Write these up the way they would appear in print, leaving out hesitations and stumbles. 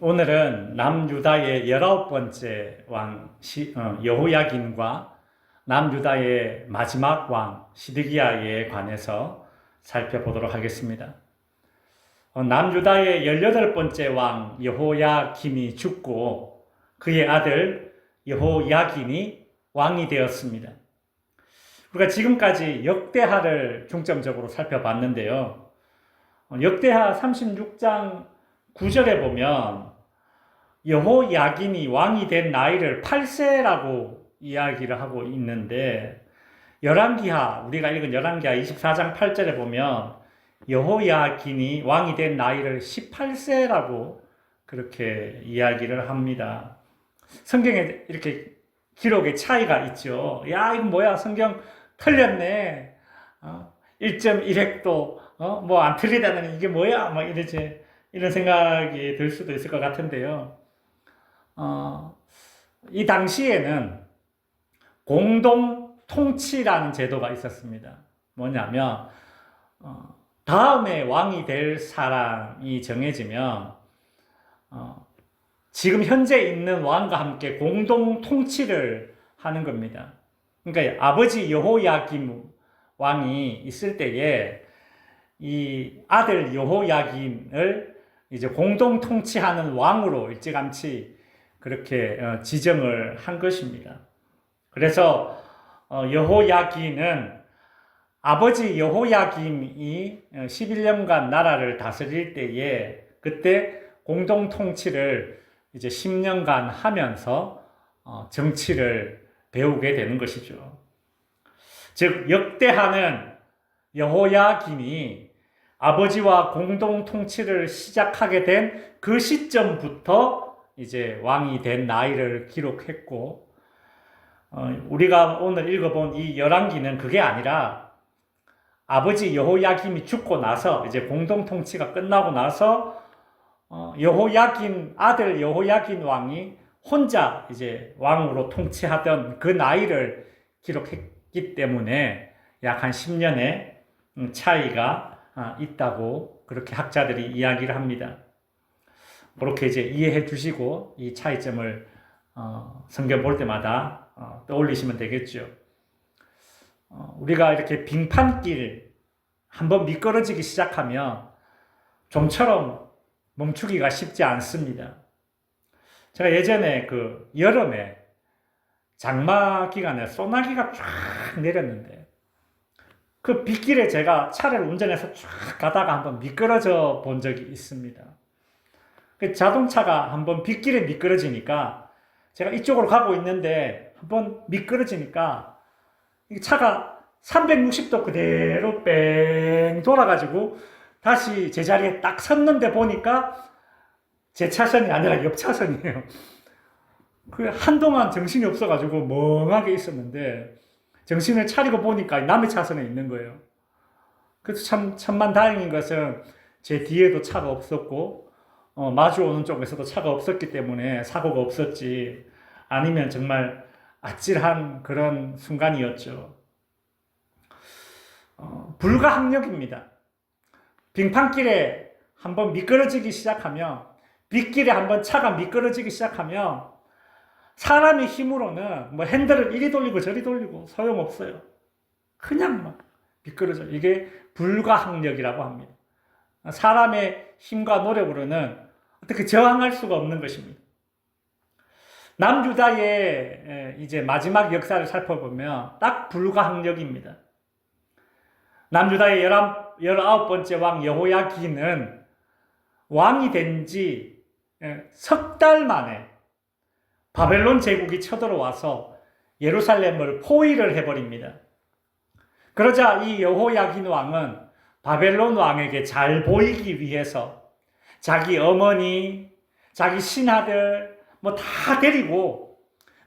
오늘은 남유다의 19번째 왕 여호야긴과 남유다의 마지막 왕 시드기야에 관해서 살펴보도록 하겠습니다. 남유다의 18번째 왕 여호야김이 죽고 그의 아들 여호야긴이 왕이 되었습니다. 우리가 지금까지 역대하를 중점적으로 살펴봤는데요. 역대하 36장 9절에 보면 여호야긴이 왕이 된 나이를 8세라고 이야기를 하고 있는데, 우리가 읽은 열왕기하 24장 8절에 보면 여호야긴이 왕이 된 나이를 18세라고 그렇게 이야기를 합니다. 성경에 이렇게 기록의 차이가 있죠. 야, 이거 뭐야, 성경 틀렸네. 1.1획도 뭐 안 틀리다는 이게 뭐야, 막 이런 생각이 들 수도 있을 것 같은데요. 이 당시에는 공동 통치라는 제도가 있었습니다. 뭐냐면 다음에 왕이 될 사람이 정해지면 지금 현재 있는 왕과 함께 공동 통치를 하는 겁니다. 그러니까 아버지 여호야김 왕이 있을 때에 이 아들 여호야긴을 이제 공동 통치하는 왕으로 일찌감치 그렇게 지정을 한 것입니다. 그래서 여호야긴은 아버지 여호야김이 11년간 나라를 다스릴 때에 그때 공동 통치를 이제 10년간 하면서 정치를 배우게 되는 것이죠. 즉 역대하는 여호야긴이 아버지와 공동 통치를 시작하게 된 그 시점부터 이제 왕이 된 나이를 기록했고, 우리가 오늘 읽어본 이 열왕기는 그게 아니라 아버지 여호야김이 죽고 나서 이제 공동 통치가 끝나고 나서 아들 여호야긴 왕이 혼자 이제 왕으로 통치하던 그 나이를 기록했기 때문에 약 한 10년의 차이가 있다고 그렇게 학자들이 이야기를 합니다. 그렇게 이제 이해해 주시고 이 차이점을 성경 볼 때마다 떠올리시면 되겠죠. 우리가 이렇게 빙판길 한번 미끄러지기 시작하면 좀처럼 멈추기가 쉽지 않습니다. 제가 예전에 그 여름에 장마 기간에 소나기가 쫙 내렸는데 그 빗길에 제가 차를 운전해서 쫙 가다가 한번 미끄러져 본 적이 있습니다. 그 자동차가 한번 빗길에 미끄러지니까 제가 이쪽으로 가고 있는데 한번 미끄러지니까 차가 360도 그대로 뺑 돌아가지고 다시 제자리에 딱 섰는데 보니까 제 차선이 아니라 옆 차선이에요. 그 한동안 정신이 없어가지고 멍하게 있었는데 정신을 차리고 보니까 남의 차선에 있는 거예요. 그래서 참 천만다행인 것은 제 뒤에도 차가 없었고 마주오는 쪽에서도 차가 없었기 때문에 사고가 없었지, 아니면 정말 아찔한 그런 순간이었죠. 불가항력입니다. 빙판길에 한번 미끄러지기 시작하면, 빗길에 한번 차가 미끄러지기 시작하면 사람의 힘으로는 뭐 핸들을 이리 돌리고 저리 돌리고 소용없어요. 그냥 막 미끄러져요. 이게 불가항력이라고 합니다. 사람의 힘과 노력으로는 어떻게 저항할 수가 없는 것입니다. 남유다의 이제 마지막 역사를 살펴보면 딱 불가항력입니다. 남유다의 19번째 왕 여호야긴은 왕이 된 지 석 달 만에 바벨론 제국이 쳐들어와서 예루살렘을 포위를 해버립니다. 그러자 이 여호야긴 왕은 바벨론 왕에게 잘 보이기 위해서 자기 어머니, 자기 신하들 뭐 다 데리고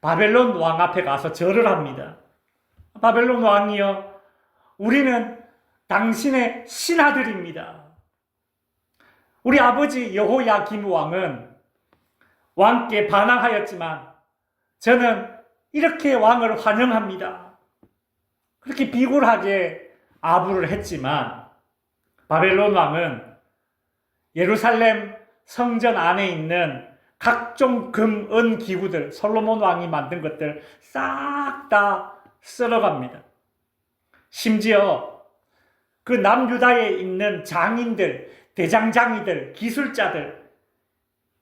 바벨론 왕 앞에 가서 절을 합니다. 바벨론 왕이여, 우리는 당신의 신하들입니다. 우리 아버지 여호야긴 왕은 왕께 반항하였지만 저는 이렇게 왕을 환영합니다. 그렇게 비굴하게 아부를 했지만 바벨론 왕은 예루살렘 성전 안에 있는 각종 금, 은 기구들, 솔로몬 왕이 만든 것들 싹 다 쓸어갑니다. 심지어 그 남유다에 있는 장인들, 대장장이들, 기술자들,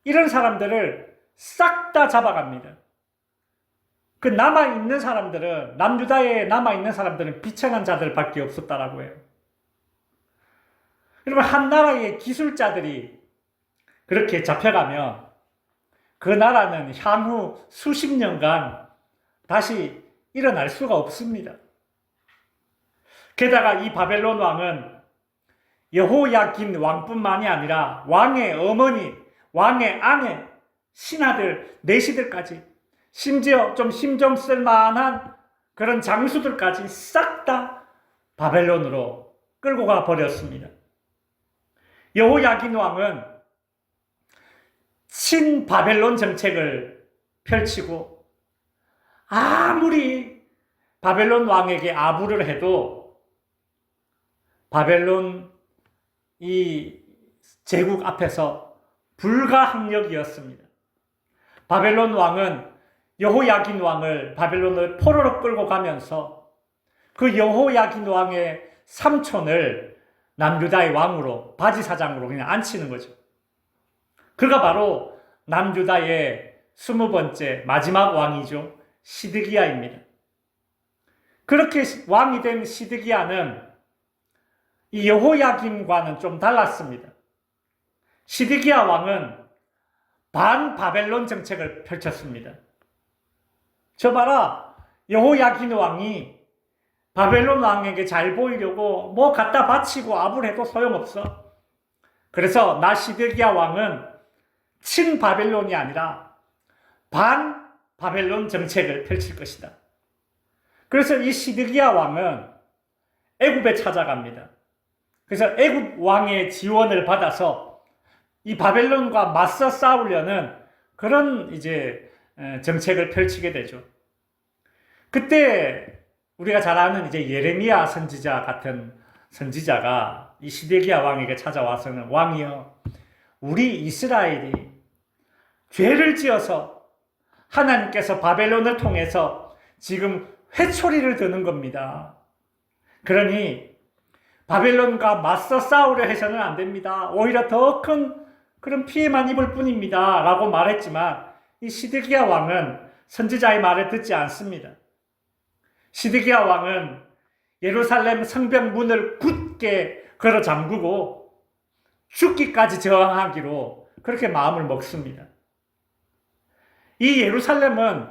이런 사람들을 싹 다 잡아갑니다. 그 남아있는 사람들은, 남유다에 남아있는 사람들은 비천한 자들밖에 없었다라고 해요. 여러분, 한 나라의 기술자들이 그렇게 잡혀가면 그 나라는 향후 수십 년간 다시 일어날 수가 없습니다. 게다가 이 바벨론 왕은 여호야긴 왕뿐만이 아니라 왕의 어머니, 왕의 아내, 신하들, 내시들까지, 심지어 좀 힘 좀 쓸만한 그런 장수들까지 싹 다 바벨론으로 끌고 가 버렸습니다. 여호야긴 왕은 친바벨론 정책을 펼치고 아무리 바벨론 왕에게 아부를 해도 바벨론 이 제국 앞에서 불가항력이었습니다. 바벨론 왕은 여호야긴 왕을 바벨론을 포로로 끌고 가면서 그 여호야긴 왕의 삼촌을 남유다의 왕으로, 바지사장으로 그냥 앉히는 거죠. 그가 바로 남유다의 20번째 마지막 왕이죠. 시드기야입니다. 그렇게 왕이 된 시드기야는 이 여호야김과는 좀 달랐습니다. 시드기야 왕은 반바벨론 정책을 펼쳤습니다. 저 봐라, 여호야긴 왕이 바벨론 왕에게 잘 보이려고 뭐 갖다 바치고 아부를 해도 소용없어. 그래서 나 시드기야 왕은 친바벨론이 아니라 반바벨론 정책을 펼칠 것이다. 그래서 이 시드기야 왕은 애굽에 찾아갑니다. 그래서 애굽 왕의 지원을 받아서 이 바벨론과 맞서 싸우려는 그런 이제 정책을 펼치게 되죠. 그때 우리가 잘 아는 이제 예레미야 선지자 같은 선지자가 이 시드기야 왕에게 찾아와서는, 왕이여, 우리 이스라엘이 죄를 지어서 하나님께서 바벨론을 통해서 지금 회초리를 드는 겁니다. 그러니 바벨론과 맞서 싸우려 해서는 안 됩니다. 오히려 더 큰 그런 피해만 입을 뿐입니다. 라고 말했지만 이 시드기야 왕은 선지자의 말을 듣지 않습니다. 시드기야 왕은 예루살렘 성벽 문을 굳게 걸어 잠그고 죽기까지 저항하기로 그렇게 마음을 먹습니다. 이 예루살렘은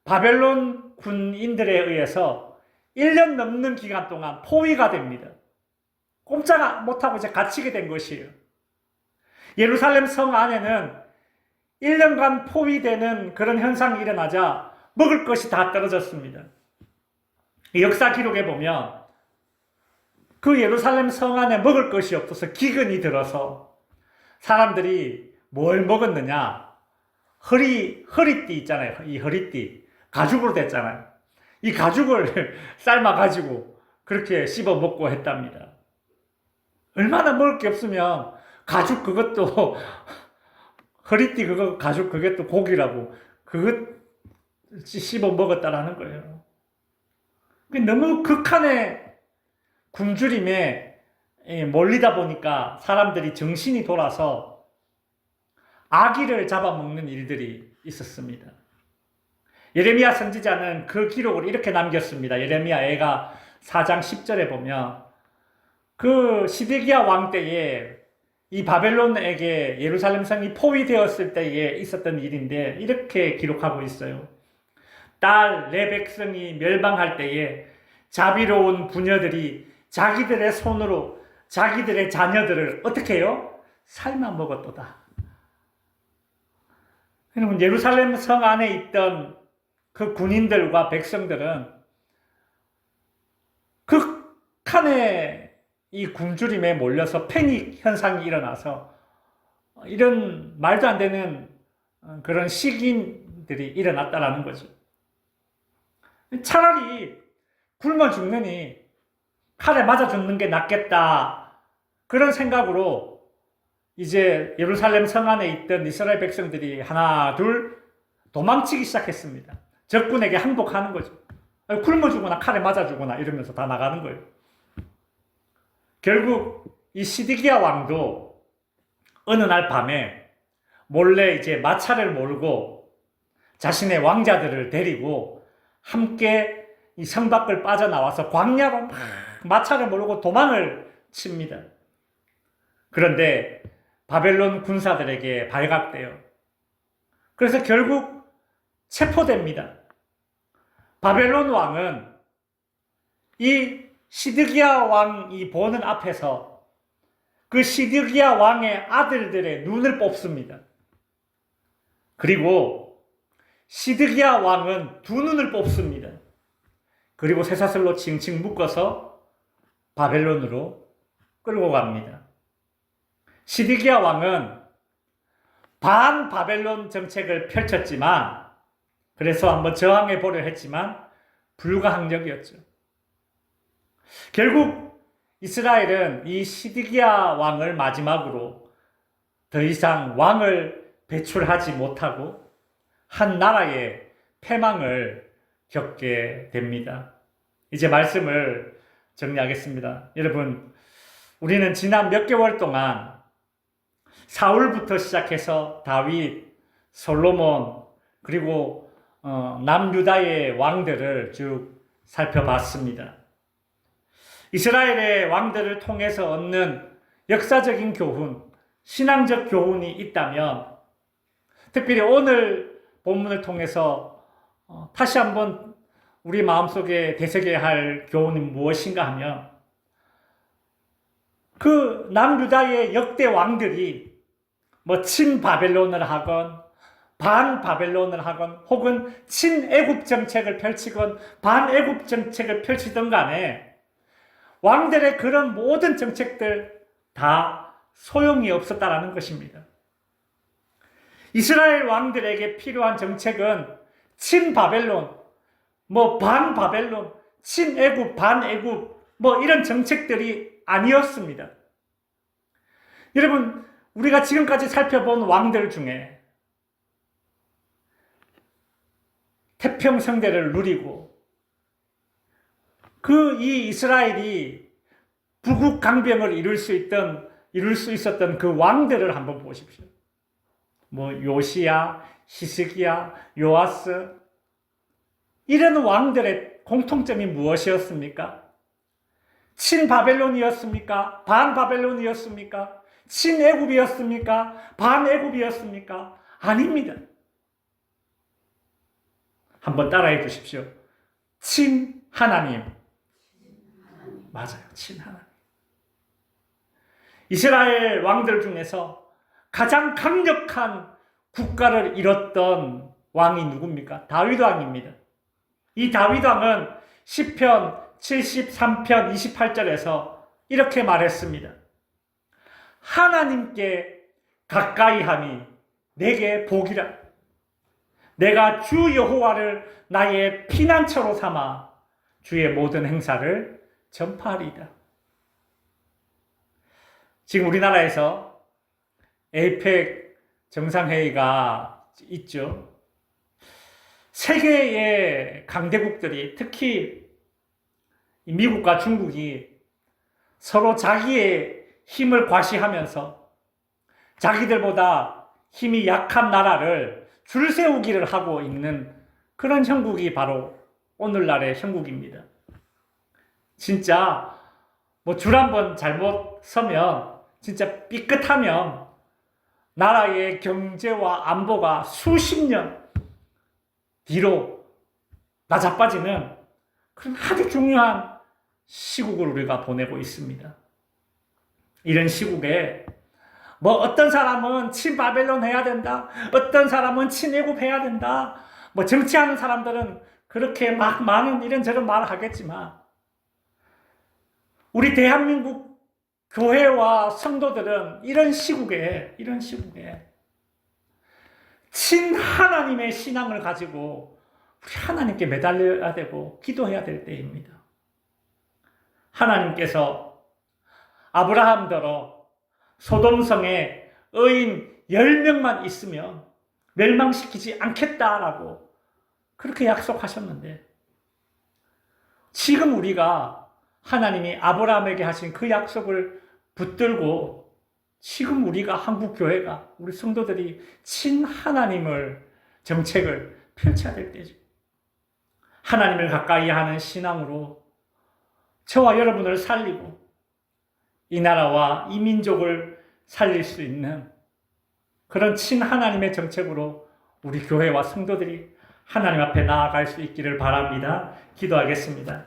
바벨론 군인들에 의해서 1년 넘는 기간 동안 포위가 됩니다. 꼼짝 못하고 이제 갇히게 된 것이에요. 예루살렘 성 안에는 1년간 포위되는 그런 현상이 일어나자 먹을 것이 다 떨어졌습니다. 역사 기록에 보면 그 예루살렘 성 안에 먹을 것이 없어서 기근이 들어서 사람들이 뭘 먹었느냐? 허리띠 있잖아요. 이 허리띠. 가죽으로 됐잖아요. 이 가죽을 삶아가지고 그렇게 씹어 먹고 했답니다. 얼마나 먹을 게 없으면 가죽 그것도 허리띠 그거 가죽 그것도 고기라고 그것 씹어 먹었다라는 거예요. 너무 극한의 굶주림에 몰리다 보니까 사람들이 정신이 돌아서 아기를 잡아먹는 일들이 있었습니다. 예레미야 선지자는 그 기록을 이렇게 남겼습니다. 예레미야 애가 4장 10절에 보면 그 시드기야 왕 때에 이 바벨론에게 예루살렘 성이 포위되었을 때에 있었던 일인데 이렇게 기록하고 있어요. 딸 내 백성이 멸망할 때에 자비로운 부녀들이 자기들의 손으로 자기들의 자녀들을 어떻게 해요? 삶아 먹었도다. 여러분, 예루살렘 성 안에 있던 그 군인들과 백성들은 극한의 이 굶주림에 몰려서 패닉 현상이 일어나서 이런 말도 안 되는 그런 시기들이 일어났다라는 거죠. 차라리 굶어 죽느니 칼에 맞아 죽는 게 낫겠다. 그런 생각으로 이제 예루살렘 성 안에 있던 이스라엘 백성들이 하나 둘 도망치기 시작했습니다. 적군에게 항복하는 거죠. 굶어 죽거나 칼에 맞아 죽거나 이러면서 다 나가는 거예요. 결국 이 시드기야 왕도 어느 날 밤에 몰래 이제 마차를 몰고 자신의 왕자들을 데리고 함께 이 성 밖을 빠져나와서 광야로 막 마차를 몰고 도망을 칩니다. 그런데 바벨론 군사들에게 발각돼요. 그래서 결국 체포됩니다. 바벨론 왕은 이 시드기야 왕이 보는 앞에서 그 시드기야 왕의 아들들의 눈을 뽑습니다. 그리고 시드기야 왕은 두 눈을 뽑습니다. 그리고 쇠사슬로 칭칭 묶어서 바벨론으로 끌고 갑니다. 시드기야 왕은 반 바벨론 정책을 펼쳤지만, 그래서 한번 저항해 보려 했지만 불가항력이었죠. 결국 이스라엘은 이 시드기야 왕을 마지막으로 더 이상 왕을 배출하지 못하고 한 나라의 패망을 겪게 됩니다. 이제 말씀을 정리하겠습니다. 여러분, 우리는 지난 몇 개월 동안 사울부터 시작해서 다윗, 솔로몬, 그리고 남유다의 왕들을 쭉 살펴봤습니다. 이스라엘의 왕들을 통해서 얻는 역사적인 교훈, 신앙적 교훈이 있다면 특별히 오늘 본문을 통해서 다시 한번 우리 마음속에 되새겨야 할 교훈이 무엇인가 하면, 그 남유다의 역대 왕들이 뭐 친바벨론을 하건 반바벨론을 하건 혹은 친애굽 정책을 펼치건 반애굽 정책을 펼치던 간에 왕들의 그런 모든 정책들 다 소용이 없었다라는 것입니다. 이스라엘 왕들에게 필요한 정책은 친바벨론, 뭐 반바벨론, 친애굽, 반애굽 뭐 이런 정책들이 아니었습니다. 여러분, 우리가 지금까지 살펴본 왕들 중에 태평성대를 누리고 그 이 이스라엘이 부국강병을 이룰 수 있었던 그 왕들을 한번 보십시오. 뭐 요시야, 히스기야, 요아스, 이런 왕들의 공통점이 무엇이었습니까? 친바벨론이었습니까? 반바벨론이었습니까? 친애굽이었습니까? 반애굽이었습니까? 아닙니다. 한번 따라해 주십시오. 친하나님. 맞아요. 친하나님. 이스라엘 왕들 중에서 가장 강력한 국가를 이뤘던 왕이 누굽니까? 다윗 왕입니다. 이 다윗 왕은 시편 73편 28절에서 이렇게 말했습니다. 하나님께 가까이 하니 내게 복이라. 내가 주 여호와를 나의 피난처로 삼아 주의 모든 행사를 전파하리이다. 지금 우리나라에서 에이펙 정상회의가 있죠. 세계의 강대국들이, 특히 미국과 중국이 서로 자기의 힘을 과시하면서 자기들보다 힘이 약한 나라를 줄 세우기를 하고 있는 그런 형국이 바로 오늘날의 형국입니다. 진짜 뭐 줄 한번 잘못 서면, 진짜 삐끗하면 나라의 경제와 안보가 수십 년 뒤로 나자빠지는 그런 아주 중요한 시국을 우리가 보내고 있습니다. 이런 시국에 뭐 어떤 사람은 친바벨론 해야 된다, 어떤 사람은 친애굽 해야 된다, 뭐 정치하는 사람들은 그렇게 막 많은 이런저런 말을 하겠지만, 우리 대한민국 교회와 성도들은 이런 시국에 친하나님의 신앙을 가지고 우리 하나님께 매달려야 되고 기도해야 될 때입니다. 하나님께서 아브라함더러 소돔성에 의인 10명만 있으면 멸망시키지 않겠다라고 그렇게 약속하셨는데 지금 우리가 하나님이 아브라함에게 하신 그 약속을 붙들고 지금 우리가 한국교회가 우리 성도들이 친하나님을 정책을 펼쳐야 될 때죠. 하나님을 가까이 하는 신앙으로 저와 여러분을 살리고 이 나라와 이 민족을 살릴 수 있는 그런 친하나님의 정책으로 우리 교회와 성도들이 하나님 앞에 나아갈 수 있기를 바랍니다. 기도하겠습니다.